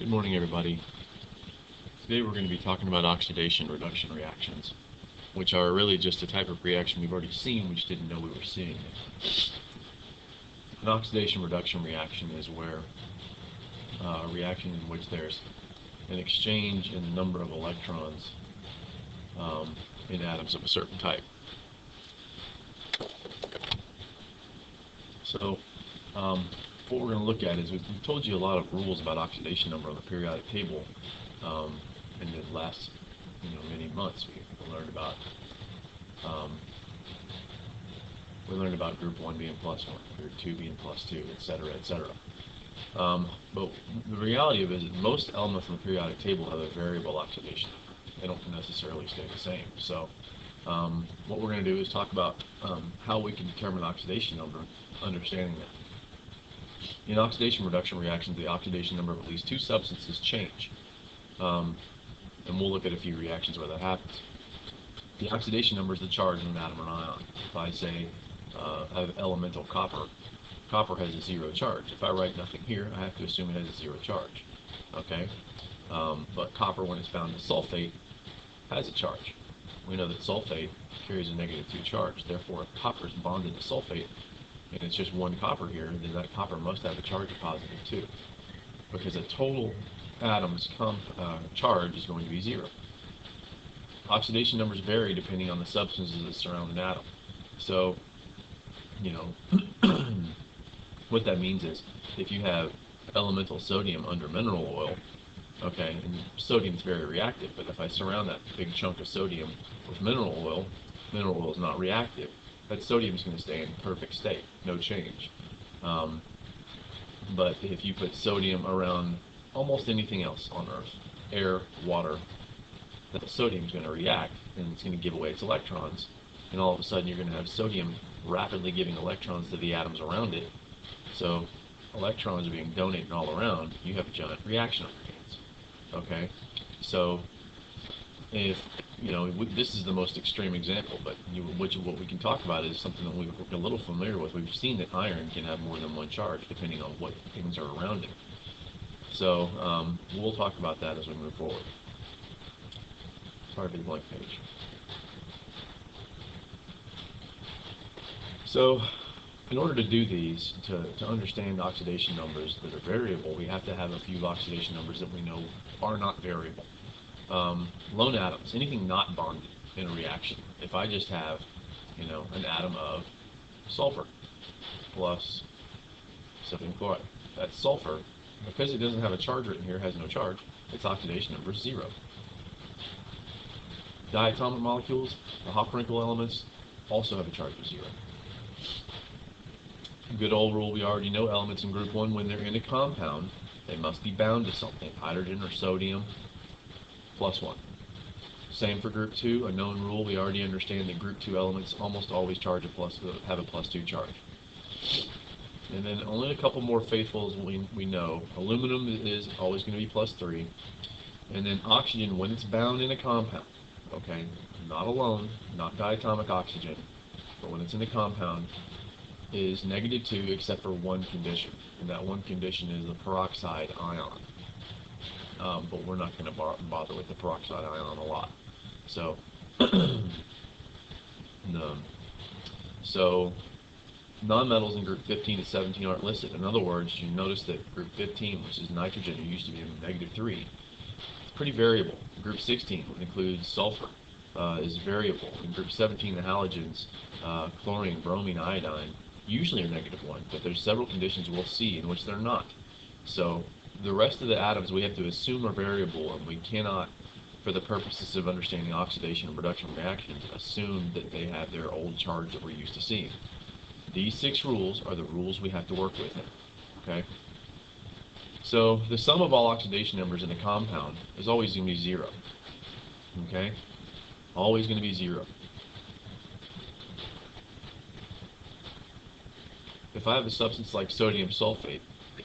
Good morning, everybody. Today we're going to be talking about oxidation reduction reactions, which are really just a type of reaction we've already seen, we just didn't know we were seeing it. An oxidation reduction reaction is where a reaction in which there's an exchange in the number of electrons in atoms of a certain type. So what we're going to look at is we've told you a lot of rules about oxidation number on the periodic table in the last many months. We learned about group 1 being +1, group 2 being +2, etc., etc. But the reality of it is that most elements in the periodic table have a variable oxidation number. They don't necessarily stay the same. So what we're going to do is talk about how we can determine oxidation number, understanding that. In oxidation reduction reactions, the oxidation number of at least two substances change. And we'll look at a few reactions where that happens. The oxidation number is the charge in an atom or ion. If I say I have elemental copper, copper has a 0 charge. If I write nothing here, I have to assume it has a 0 charge. Okay? But copper, when it's bound to sulfate, has a charge. We know that sulfate carries a -2 charge. Therefore, if copper is bonded to sulfate, and it's just one copper here, then that copper must have a charge of +2, because a total atom's charge is going to be 0. Oxidation numbers vary depending on the substances that surround an atom. So, what that means is, if you have elemental sodium under mineral oil, okay, and sodium is very reactive, but if I surround that big chunk of sodium with mineral oil is not reactive. That sodium is going to stay in perfect state, no change. But if you put sodium around almost anything else on Earth, air, water, that sodium is going to react, and it's going to give away its electrons, and all of a sudden you're going to have sodium rapidly giving electrons to the atoms around it. So electrons are being donated all around. You have a giant reaction on your hands. Okay, so if this is the most extreme example, but what we can talk about is something that we're a little familiar with. We've seen that iron can have more than one charge depending on what things are around it. So we'll talk about that as we move forward. Sorry for the blank page. So in order to do these, to understand oxidation numbers that are variable, we have to have a few oxidation numbers that we know are not variable. Lone atoms, anything not bonded in a reaction. If I just have, an atom of sulfur plus sodium chloride, that's sulfur. Because it doesn't have a charge written here, has no charge, its oxidation number is 0. Diatomic molecules, the Hofrinkel elements, also have a charge of 0. Good old rule we already know, elements in group 1, when they're in a compound, they must be bound to something, hydrogen or sodium, +1. Same for group 2, a known rule. We already understand that group 2 elements almost always have a +2 charge. And then only a couple more faithfuls we know. Aluminum is always going to be +3. And then oxygen, when it's bound in a compound, okay, not alone, not diatomic oxygen, but when it's in a compound, is -2 except for one condition. And that one condition is the peroxide ion. But we're not going to bother with the peroxide ion a lot. So, nonmetals in group 15 to 17 aren't listed. In other words, you notice that group 15, which is nitrogen, it used to be -3, it's pretty variable. Group 16, which includes sulfur, is variable. In group 17, the halogens, chlorine, bromine, iodine, usually are -1, but there's several conditions we'll see in which they're not. So the rest of the atoms we have to assume are variable, and we cannot, for the purposes of understanding oxidation and reduction reactions, assume that they have their old charge that we're used to seeing. These 6 rules are the rules we have to work with. Okay? So the sum of all oxidation numbers in a compound is always going to be 0. Okay? Always going to be 0. If I have a substance like sodium sulfate,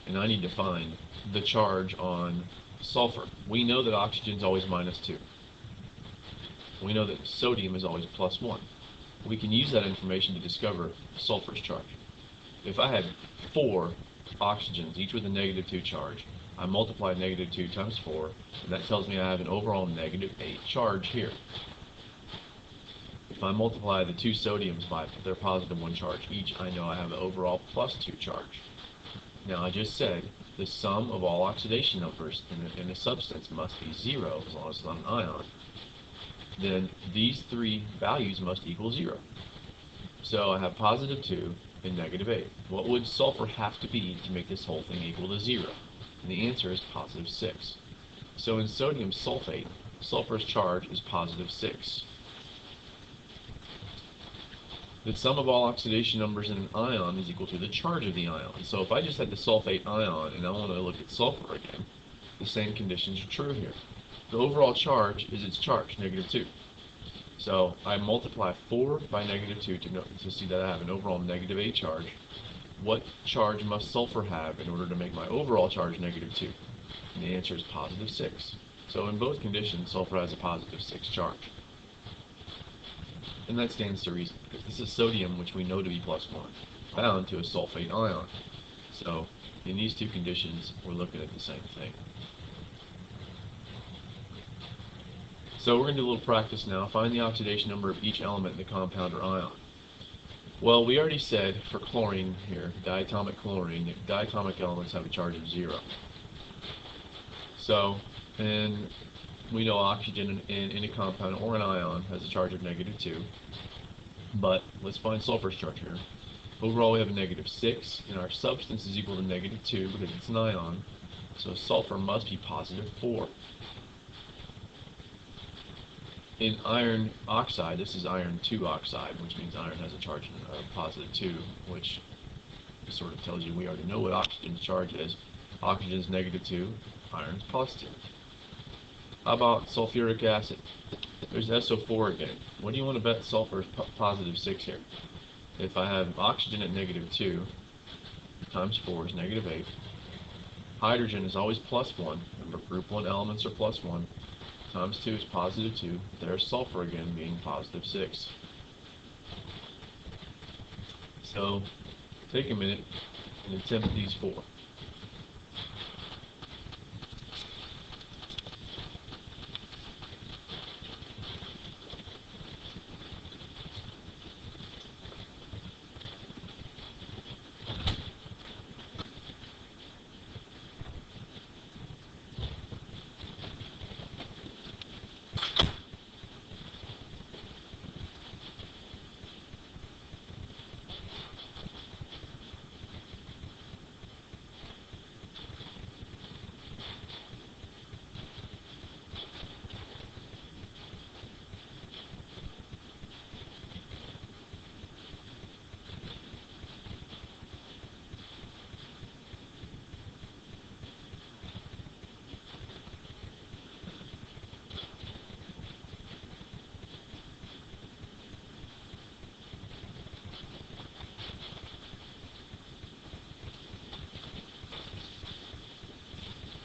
and I need to find the charge on sulfur, we know that oxygen is always -2. We know that sodium is always +1. We can use that information to discover sulfur's charge. If I had 4 oxygens, each with a -2 charge. I multiply -2 times 4, and that tells me I have an overall -8 charge here. If I multiply the two sodiums by their +1 charge each, I know I have an overall +2 charge. Now I just said the sum of all oxidation numbers in a substance must be 0 as long as it's not an ion. Then these three values must equal 0. So I have +2 and -8. What would sulfur have to be to make this whole thing equal to 0? And the answer is +6. So in sodium sulfate, sulfur's charge is +6. The sum of all oxidation numbers in an ion is equal to the charge of the ion. So if I just had the sulfate ion and I want to look at sulfur again, the same conditions are true here. The overall charge is its charge, -2. So I multiply 4 by -2 to see that I have an overall -8 charge. What charge must sulfur have in order to make my overall charge -2? And the answer is +6. So in both conditions, sulfur has a +6 charge. And that stands to reason, because this is sodium, which we know to be +1, bound to a sulfate ion. So in these two conditions, we're looking at the same thing. So we're going to do a little practice now. Find the oxidation number of each element in the compound or ion. Well, we already said for chlorine here, diatomic chlorine, that diatomic elements have a charge of 0. So, and we know oxygen in a compound or an ion has a charge of -2. But let's find sulfur's charge here. Overall, we have a -6, and our substance is equal to -2 because it's an ion. So sulfur must be +4. In iron oxide, this is iron 2 oxide, which means iron has a charge of +2, which sort of tells you we already know what oxygen's charge is. Oxygen's -2, iron's +2. How about sulfuric acid? There's SO4 again. What do you want to bet sulfur is +6 here? If I have oxygen at -2 times 4 is -8. Hydrogen is always +1. Remember, group 1 elements are +1. Times 2 is +2. There's sulfur again being +6. So take a minute and attempt these 4.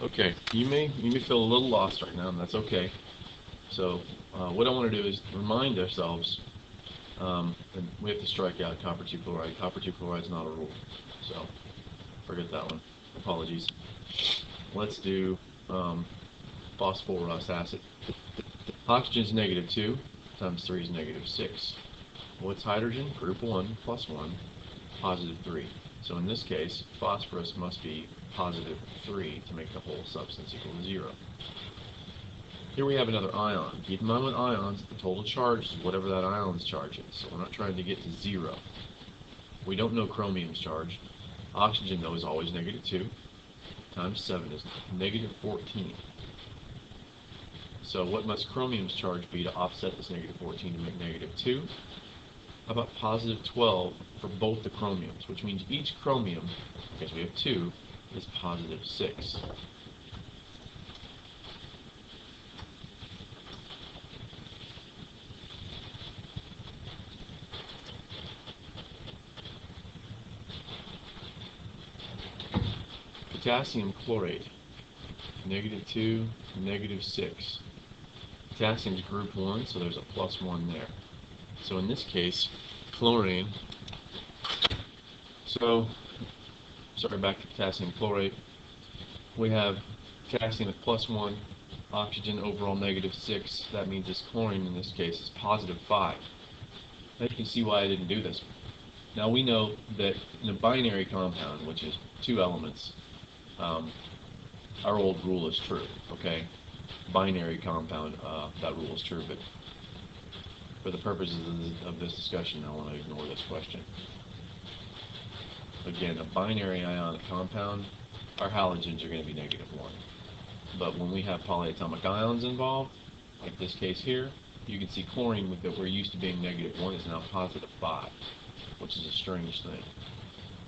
Okay, you may feel a little lost right now, and that's okay. So what I want to do is remind ourselves, and we have to strike out copper 2 chloride. Copper 2 chloride is not a rule, so forget that one. Apologies. Let's do phosphorus acid. Oxygen is -2 times 3 is -6. What's hydrogen? Group 1 plus 1, +3. So in this case, phosphorus must be +3 to make the whole substance equal to 0. Here we have another ion. Keep in mind with ions, the total charge is whatever that ion's charge is. So we're not trying to get to 0. We don't know chromium's charge. Oxygen, though, is always -2 times 7 is -14. So what must chromium's charge be to offset this -14 to make -2? How about +12 for both the chromiums, which means each chromium, because we have 2, is +6. Potassium chlorate, -2, -6. Potassium is group 1, so there's a +1 there. So in this case, chlorine. So sorry, back to potassium chlorate. We have potassium at +1, oxygen overall -6. That means this chlorine in this case is +5. Now you can see why I didn't do this. Now we know that in a binary compound, which is two elements, our old rule is true, okay? Binary compound, that rule is true, but for the purposes of this discussion, I want to ignore this question. Again, a binary ionic compound, our halogens are going to be -1. But when we have polyatomic ions involved, like this case here, you can see chlorine that we're used to being -1 is now +5, which is a strange thing.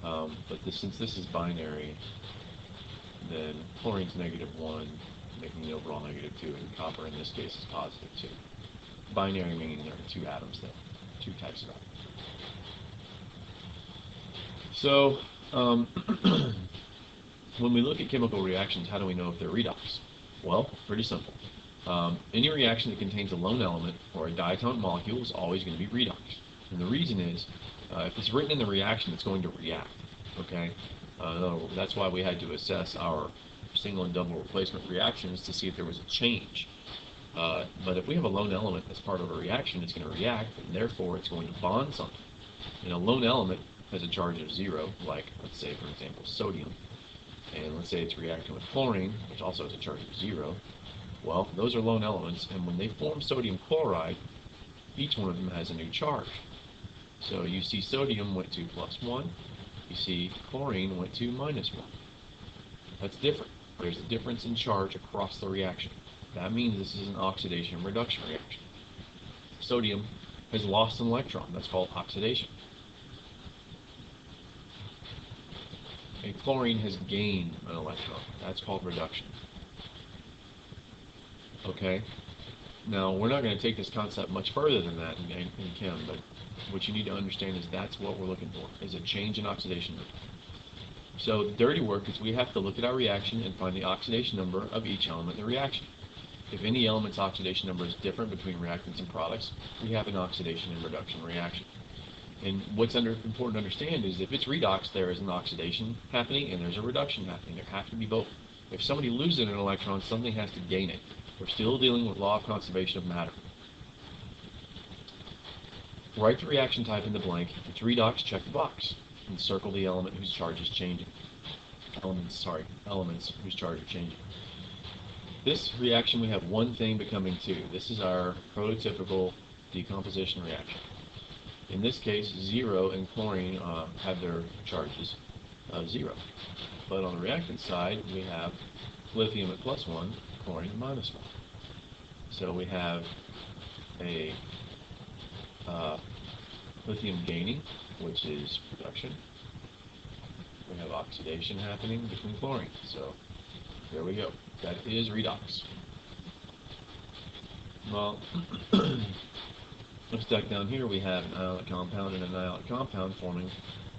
But since this is binary, then chlorine's -1, making the overall -2, and copper in this case is +2. Binary meaning there are two atoms there, two types of atoms. So, when we look at chemical reactions, how do we know if they're redox? Well, pretty simple. Any reaction that contains a lone element or a diatomic molecule is always going to be redox. And the reason is, if it's written in the reaction, it's going to react. Okay? That's why we had to assess our single and double replacement reactions to see if there was a change. But if we have a lone element as part of a reaction, it's going to react, and therefore it's going to bond something. And a lone element has a charge of 0, like, let's say, for example, sodium. And let's say it's reacting with chlorine, which also has a charge of 0. Well, those are lone elements, and when they form sodium chloride, each one of them has a new charge. So you see sodium went to +1, you see chlorine went to -1. That's different. There's a difference in charge across the reaction. That means this is an oxidation and reduction reaction. Sodium has lost an electron. That's called oxidation. And chlorine has gained an electron. That's called reduction. Okay? Now, we're not going to take this concept much further than that in chem, but what you need to understand is that's what we're looking for, is a change in oxidation number. So the dirty work is we have to look at our reaction and find the oxidation number of each element in the reaction. If any element's oxidation number is different between reactants and products, we have an oxidation and reduction reaction. And what's important to understand is if it's redox, there is an oxidation happening and there's a reduction happening. There have to be both. If somebody loses an electron, something has to gain it. We're still dealing with law of conservation of matter. Write the reaction type in the blank. If it's redox, check the box and circle the element whose charge is changing. Elements whose charge are changing. This reaction, we have one thing becoming two. This is our prototypical decomposition reaction. In this case, 0 and chlorine have their charges of 0. But on the reactant side, we have lithium at +1, chlorine at -1. So we have a lithium gaining, which is reduction. We have oxidation happening between chlorine. So there we go. That is redox. Well, looks like down here we have an ionic compound and an ionic compound forming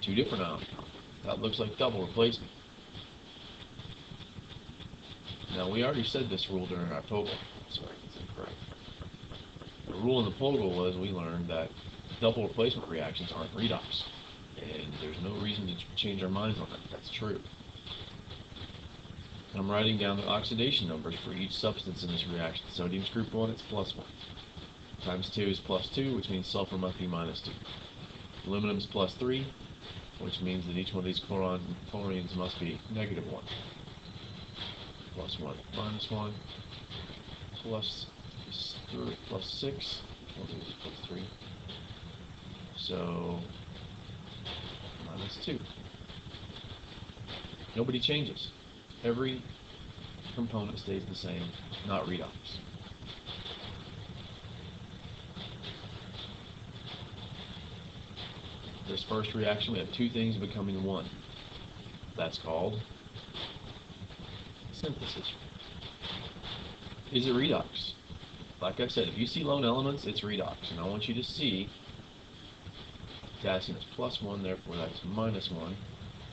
two different ionic compounds. That looks like double replacement. Now we already said this rule during our TOGL. Sorry, that's incorrect. The rule in the TOGL was we learned that double replacement reactions aren't redox. And there's no reason to change our minds on that. That's true. I'm writing down the oxidation numbers for each substance in this reaction. Sodium's group 1, it's +1. Times 2 is +2, which means sulfur must be -2. Aluminum's +3, which means that each one of these chlorines must be -1. +1, -1, +6, we'll do +3. So, -2. Nobody changes. Every component stays the same, not redox. This first reaction, we have two things becoming one. That's called synthesis. Is it redox? Like I said, if you see lone elements, it's redox. And I want you to see potassium is +1, therefore that's -1.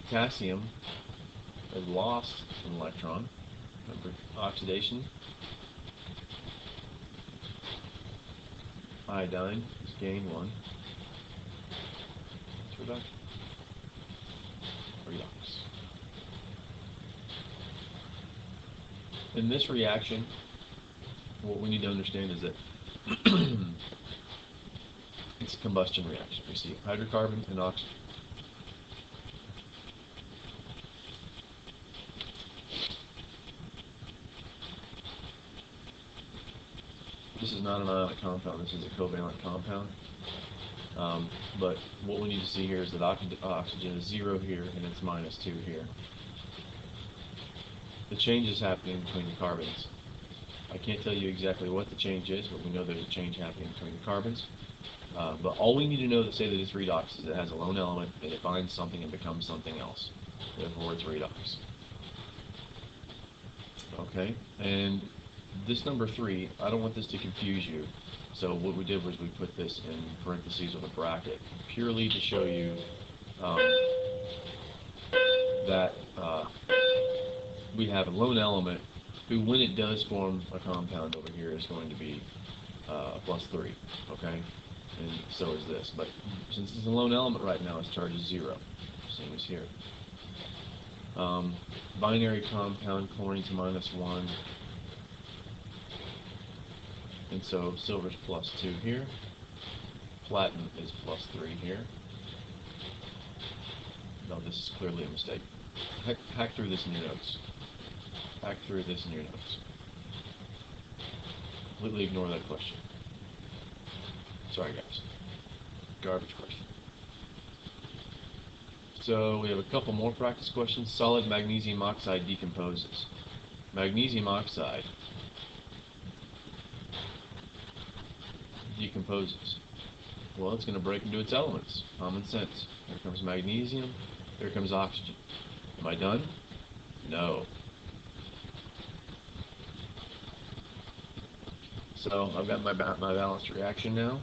Potassium has lost an electron. Remember, oxidation. Iodine has gained 1. It's reduction. Redox. In this reaction, what we need to understand is that it's a combustion reaction. We see hydrocarbon and oxygen. This is not an ionic compound, this is a covalent compound. But what we need to see here is that oxygen is 0 here and it's -2 here. The change is happening between the carbons. I can't tell you exactly what the change is, but we know there's a change happening between the carbons. But all we need to know to say that it's redox is it has a lone element and it binds something and becomes something else. Therefore it's redox. Okay, and this number 3, I don't want this to confuse you. So what we did was we put this in parentheses with a bracket, purely to show you that we have a lone element who, when it does form a compound over here, is going to be +3, okay? And so is this. But since it's a lone element right now, its charge is 0, same as here. Binary compound, chlorine's -1. And so silver's +2 here. Platinum is +3 here. No, this is clearly a mistake. Hack through this in your notes. Hack through this in your notes. Completely ignore that question. Sorry guys. Garbage question. So we have a couple more practice questions. Solid magnesium oxide decomposes. Magnesium oxide decomposes. Well, it's going to break into its elements. Common sense. Here comes magnesium. Here comes oxygen. Am I done? No. So I've got my balanced reaction now.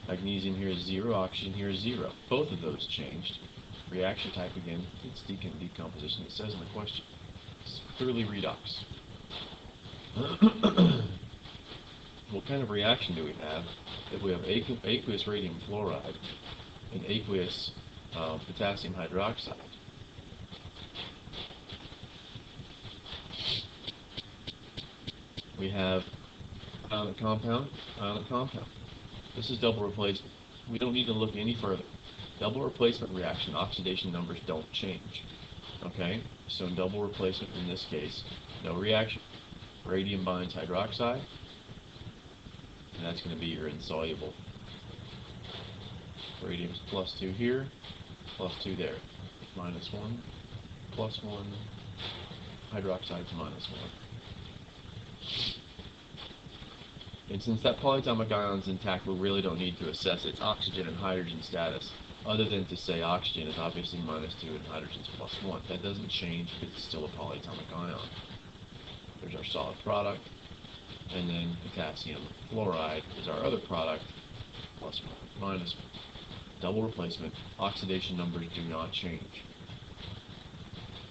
Magnesium here is 0. Oxygen here is 0. Both of those changed. Reaction type again. It's decomposition. It says in the question. It's clearly redox. What kind of reaction do we have if we have aqueous radium fluoride and aqueous potassium hydroxide? We have ionic compound, ionic compound. This is double replacement. We don't need to look any further. Double replacement reaction, oxidation numbers don't change. Okay, so in double replacement, in this case, no reaction. Radium binds hydroxide, and that's going to be your insoluble. Radium's +2 here, +2 there. -1, +1, hydroxide's -1. And since that polyatomic ion's intact, we really don't need to assess its oxygen and hydrogen status, other than to say oxygen is obviously -2 and hydrogen's +1. That doesn't change because it's still a polyatomic ion. There's our solid product, and then potassium fluoride is our other product, +1, -1. Double replacement, oxidation numbers do not change.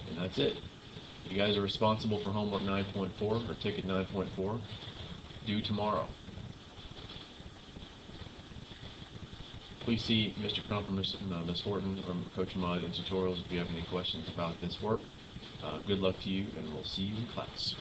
And that's it. You guys are responsible for homework 9.4, or ticket 9.4, due tomorrow. Please see Mr. Crump or Ms. Horton or Coach Mudd in tutorials if you have any questions about this work. Good luck to you, and we'll see you in class.